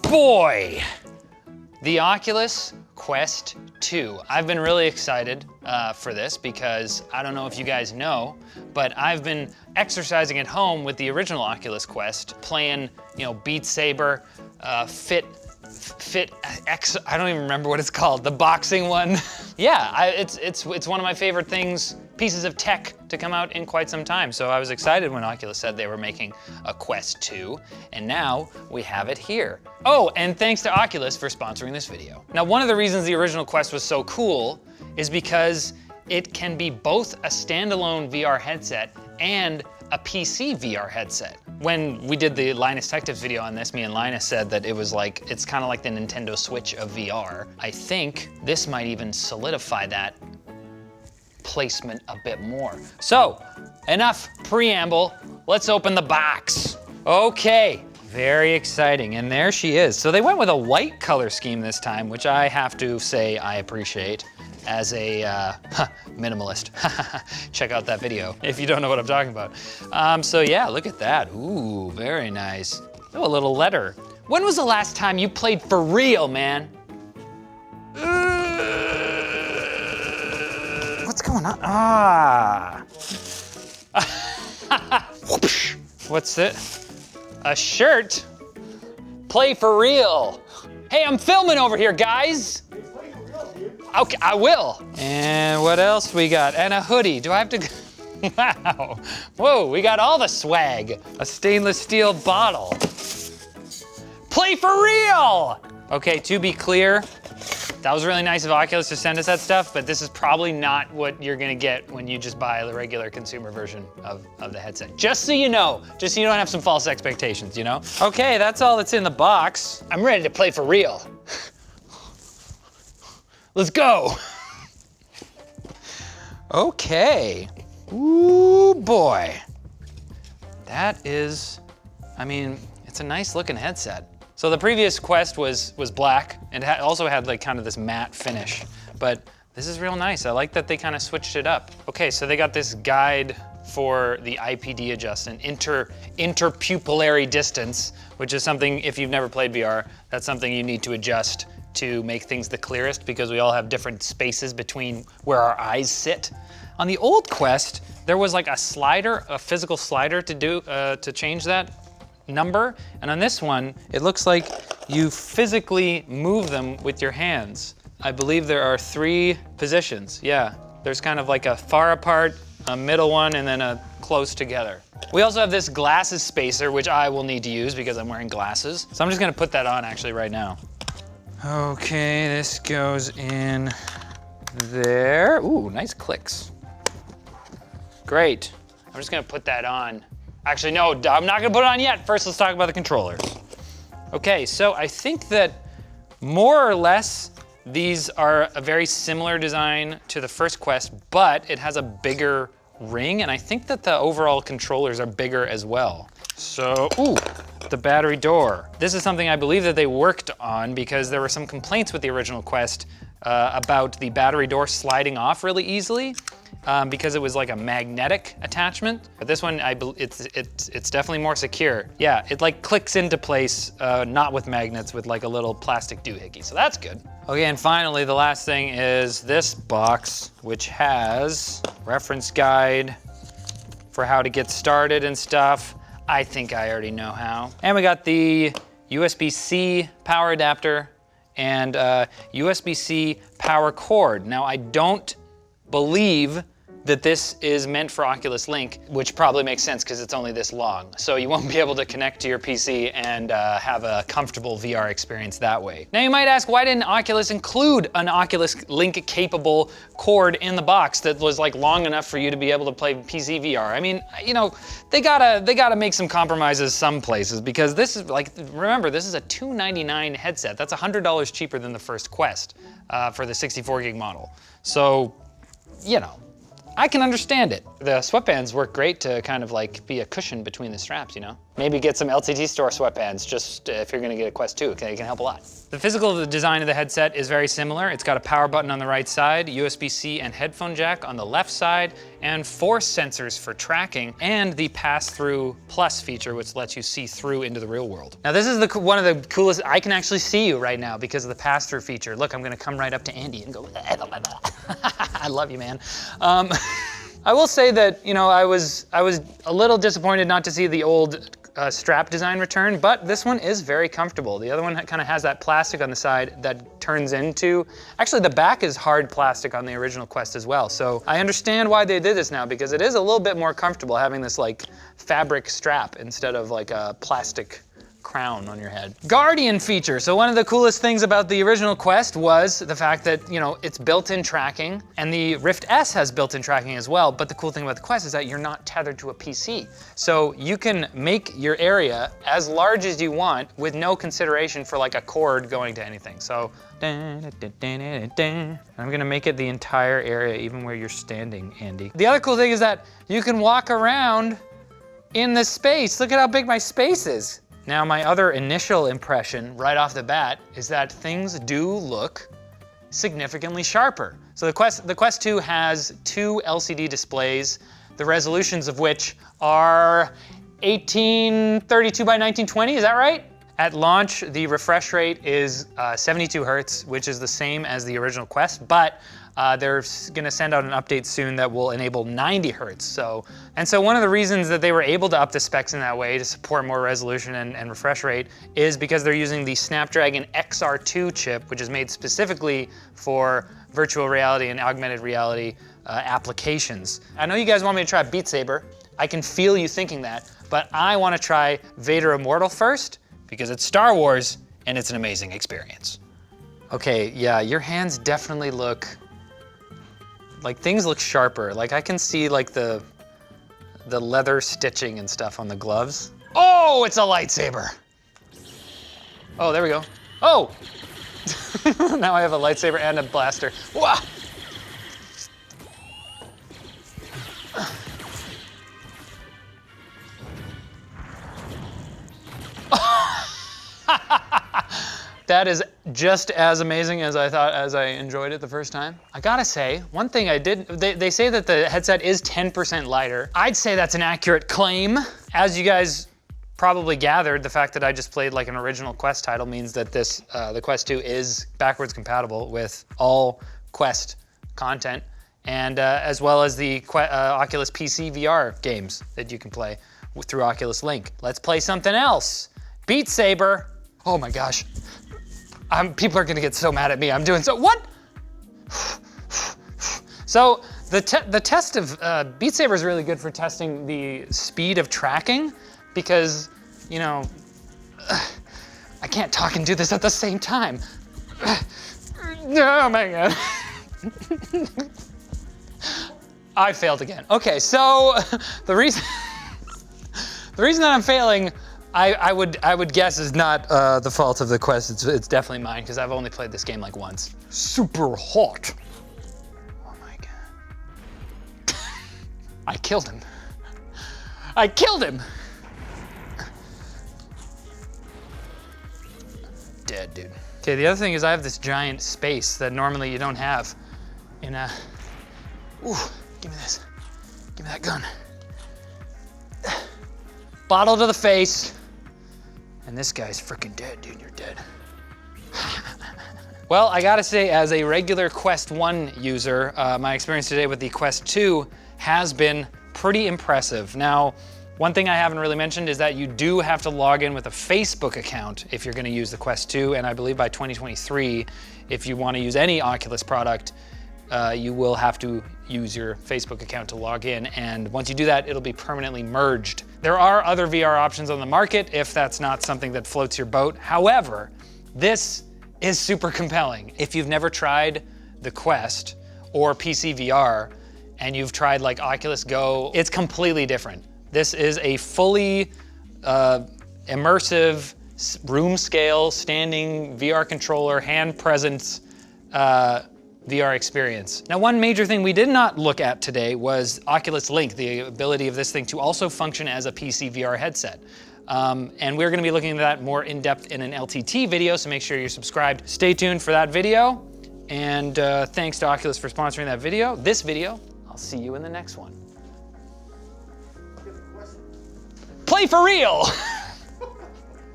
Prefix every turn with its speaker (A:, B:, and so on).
A: boy! The Oculus Quest 2. I've been really excited for this because I don't know if you guys know, but I've been exercising at home with the original Oculus Quest, playing, you know, Beat Saber, Fit X, I don't even remember what it's called, the boxing one. Yeah, it's one of my favorite pieces of tech to come out in quite some time. So I was excited when Oculus said they were making a Quest 2, and now we have it here. Oh, and thanks to Oculus for sponsoring this video. Now, one of the reasons the original Quest was so cool is because it can be both a standalone VR headset and a PC VR headset. When we did the Linus Tech Tips video on this, me and Linus said that it's kind of like the Nintendo Switch of VR. I think this might even solidify that placement a bit more. So, enough preamble, let's open the box. Okay, very exciting, and there she is. So they went with a white color scheme this time, which I have to say I appreciate as a minimalist. Check out that video if you don't know what I'm talking about. So yeah, look at that. Ooh, very nice. Oh, a little letter. When was the last time you played for real, man? What's going on? Ah. What's it? A shirt? Play for real. Hey, I'm filming over here, guys. Okay, I will. And what else we got? And a hoodie. Do I have to? Wow. Whoa, we got all the swag. A stainless steel bottle. Play for real. Okay, to be clear, that was really nice of Oculus to send us that stuff, but this is probably not what you're gonna get when you just buy the regular consumer version of the headset. Just so you know, just so you don't have some false expectations, you know? Okay, that's all that's in the box. I'm ready to play for real. Let's go. Okay. Ooh, boy. That is, I mean, it's a nice looking headset. So the previous Quest was black and also had like kind of this matte finish, but this is real nice. I like that they kind of switched it up. Okay, so they got this guide for the IPD adjustment, interpupillary distance, which is something, if you've never played VR, that's something you need to adjust to make things the clearest because we all have different spaces between where our eyes sit. On the old Quest, there was like a slider, a physical slider to change that number. And on this one, it looks like you physically move them with your hands. I believe there are 3 positions. Yeah, there's kind of like a far apart, a middle one, and then a close together. We also have this glasses spacer, which I will need to use because I'm wearing glasses. So I'm just gonna put that on actually right now. Okay, this goes in there. Ooh, nice clicks. Great. I'm just gonna put that on. Actually, no, I'm not gonna put it on yet. First, let's talk about the controllers. Okay, so I think that more or less, these are a very similar design to the first Quest, but it has a bigger ring, and I think that the overall controllers are bigger as well. So, ooh, the battery door. This is something I believe that they worked on because there were some complaints with the original Quest about the battery door sliding off really easily because it was like a magnetic attachment. But this one, it's definitely more secure. Yeah, it like clicks into place, not with magnets, with like a little plastic doohickey, so that's good. Okay, and finally, the last thing is this box, which has reference guide for how to get started and stuff. I think I already know how. And we got the USB-C power adapter and USB-C power cord. Now, I don't believe that this is meant for Oculus Link, which probably makes sense because it's only this long. So you won't be able to connect to your PC and have a comfortable VR experience that way. Now you might ask, why didn't Oculus include an Oculus Link capable cord in the box that was like long enough for you to be able to play PC VR? I mean, you know, they gotta make some compromises some places because this is like, remember, this is a $299 headset. That's $100 cheaper than the first Quest for the 64 gig model. So, you know, I can understand it. The sweatbands work great to kind of like be a cushion between the straps, you know? Maybe get some LTT store sweatbands just if you're gonna get a Quest 2, okay? It can help a lot. The physical design of the headset is very similar. It's got a power button on the right side, USB-C and headphone jack on the left side, and force sensors for tracking, and the pass-through plus feature, which lets you see through into the real world. Now this is one of the coolest, I can actually see you right now because of the pass-through feature. Look, I'm gonna come right up to Andy and go, I love you, man. I will say that, you know, I was a little disappointed not to see the old strap design return, but this one is very comfortable. The other one kind of has that plastic on the side that turns into, actually the back is hard plastic on the original Quest as well. So I understand why they did this now, because it is a little bit more comfortable having this like fabric strap instead of like a plastic crown on your head. Guardian feature. So one of the coolest things about the original Quest was the fact that, you know, it's built-in tracking, and the Rift S has built-in tracking as well. But the cool thing about the Quest is that you're not tethered to a PC. So you can make your area as large as you want with no consideration for like a cord going to anything. So, I'm gonna make it the entire area, even where you're standing, Andy. The other cool thing is that you can walk around in the space. Look at how big my space is. Now, my other initial impression right off the bat is that things do look significantly sharper. So the Quest 2 has 2 LCD displays, the resolutions of which are 1832 by 1920, is that right? At launch, the refresh rate is 72 Hertz, which is the same as the original Quest, but they're gonna send out an update soon that will enable 90 Hertz. So one of the reasons that they were able to up the specs in that way to support more resolution and refresh rate is because they're using the Snapdragon XR2 chip, which is made specifically for virtual reality and augmented reality applications. I know you guys want me to try Beat Saber. I can feel you thinking that, but I wanna try Vader Immortal first because it's Star Wars and it's an amazing experience. Okay, yeah, your hands definitely look, like things look sharper. Like I can see like the leather stitching and stuff on the gloves. Oh, it's a lightsaber. Oh, there we go. Oh! Now I have a lightsaber and a blaster. Wow! That is just as amazing as I thought, as I enjoyed it the first time. I gotta say, one thing I did, they say that the headset is 10% lighter. I'd say that's an accurate claim. As you guys probably gathered, the fact that I just played like an original Quest title means that this, the Quest 2 is backwards compatible with all Quest content, and as well as the Oculus PC VR games that you can play through Oculus Link. Let's play something else. Beat Saber. Oh my gosh. People are gonna get so mad at me. I'm doing so, what? So the test of Beat Saber is really good for testing the speed of tracking because, you know, I can't talk and do this at the same time. Oh my God. I failed again. Okay, so the reason that I'm failing, I would guess is not the fault of the Quest. It's definitely mine because I've only played this game like once. Super hot. Oh my God. I killed him. I killed him. Dead, dude. Okay, the other thing is I have this giant space that normally you don't have in a, ooh, give me this. Give me that gun. Bottle to the face. And this guy's freaking dead, dude, you're dead. Well, I gotta say, as a regular Quest 1 user, my experience today with the Quest 2 has been pretty impressive. Now, one thing I haven't really mentioned is that you do have to log in with a Facebook account if you're gonna use the Quest 2, and I believe by 2023, if you wanna use any Oculus product, you will have to use your Facebook account to log in, and once you do that, it'll be permanently merged. There are other VR options on the market if that's not something that floats your boat. However, this is super compelling. If you've never tried the Quest or PC VR and you've tried like Oculus Go, it's completely different. This is a fully immersive, room scale, standing VR controller, hand presence VR experience. Now, one major thing we did not look at today was Oculus Link, the ability of this thing to also function as a PC VR headset. And we're gonna be looking at that more in depth in an LTT video, so make sure you're subscribed. Stay tuned for that video. And thanks to Oculus for sponsoring that video. This video, I'll see you in the next one. Play for real.